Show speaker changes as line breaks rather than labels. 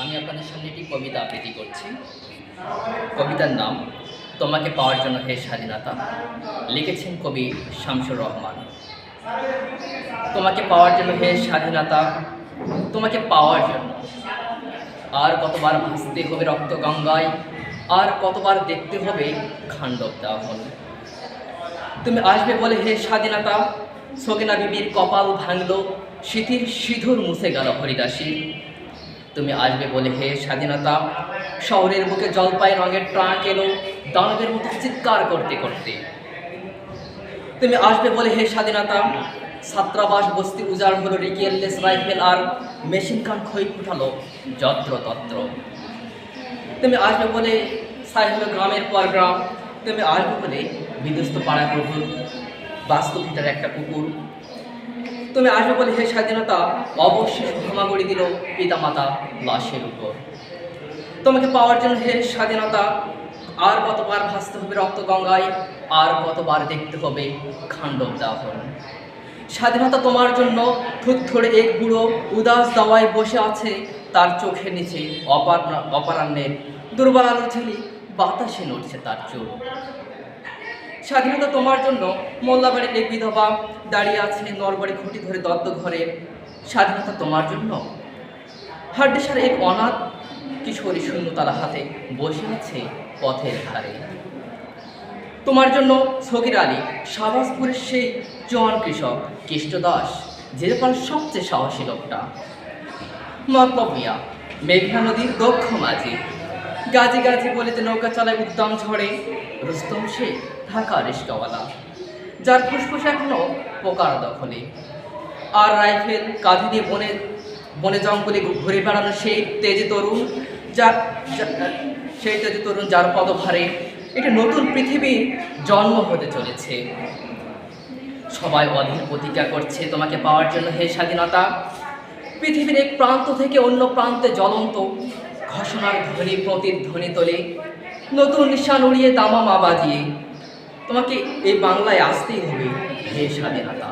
আমি আপনাদের সামনে একটি কবিতা আবৃত্তি করছি। কবিতার নাম তোমাকে পাওয়ার জন্য হে স্বাধীনতা। লিখেছেন কবি শামসুর রহমান। তোমাকে পাওয়ার জন্য হে স্বাধীনতা, তোমাকে পাওয়ার জন্য আর কতবার ভাসতে হবে রক্ত গঙ্গায়, আর কতবার দেখতে হবে খাণ্ডব দাহন। তুমি আসবে বলে হে স্বাধীনতা, সকিনা বিবির কপাল ভাঙল, স্মৃতির সিঁদুর মুছে গেল হরিদাসীর। তুমি আসবে বলে হে স্বাধীনতা, শহরের বুকে জলপাই রঙের ট্রাক এলো দানবের মতো চিৎকার করতে করতে। তুমি আসবে বলে হে স্বাধীনতা, ছাত্রাবাস বস্তি উজাড় হলো, রিকেললেস রাইফেল আর মেশিন গান খই ফুটালো যত্র তত্র। তুমি আসবে বলে ছাই হলো গ্রামের পর গ্রাম। তুমি আসবে বলে বিধ্বস্ত পাড়া প্রভুর বাস্তু ভিটার একটা কুকুর। তুমি আসবে বলে হে স্বাধীনতা, অবশ্যই হামাগুড়ি দিল পিতামাতা লাশের উপর। তোমাকে পাওয়ার জন্য হে স্বাধীনতা, আর কতবার ভাসতে হবে রক্ত গঙ্গায়, আর কতবার দেখতে হবে খাণ্ডব দাহন। স্বাধীনতা তোমার জন্য থুতথুড়ে এক বুড়ো উদাস দাওয়ায় বসে আছে, তার চোখের নিচে অপরাহ্নের দুর্বল আলো ঝেলি বাতাসে নড়ছে তার চোখ। স্বাধীনতা তোমার জন্য মোল্লাবাড়ির এক বিধবা দাঁড়িয়ে আছে নরবরে খুঁটি ধরে দত্ত ঘরে। স্বাধীনতা তোমার জন্য হাড্ডিসার এক অনাথ কিশোরী শূন্যতালা হাতে বসে আছে পথের ধারে। তোমার জন্য সগির আলী শাহবাজপুরের সেই জওয়ান কৃষক কৃষ্ণদাস, যে পার সবচেয়ে সাহসী লোকটা। মতলব মিয়া মেঘনা নদীর দক্ষ মাঝি, গাজি গাজি বলেতে নৌকা চালায় উদ্দাম ঝড়ে। রুস্তম সে ঢাকা রিস্কাওয়ালা, যার ফুসফুস এখনো পোকার দখলে। আর রাইফেল কাঁধে দিয়ে বনে বনে জঙ্গলে ঘুরে বেড়ানো সেই তেজে তরুণ, যার পদভারে একটা নতুন পৃথিবীর জন্ম হতে চলেছে। সবাই অধীর প্রতিজ্ঞা করছে তোমাকে পাওয়ার জন্য হে স্বাধীনতা। পৃথিবীর এক প্রান্ত থেকে অন্য প্রান্তে জ্বলন্ত ঘোষণার ধ্বনি প্রতিধ্বনি তোলে, নতুন নিশান উড়িয়ে দামামা বাজিয়ে। তোমাকে এই বাংলায় আসতেই হবে হে স্বাধীনতা।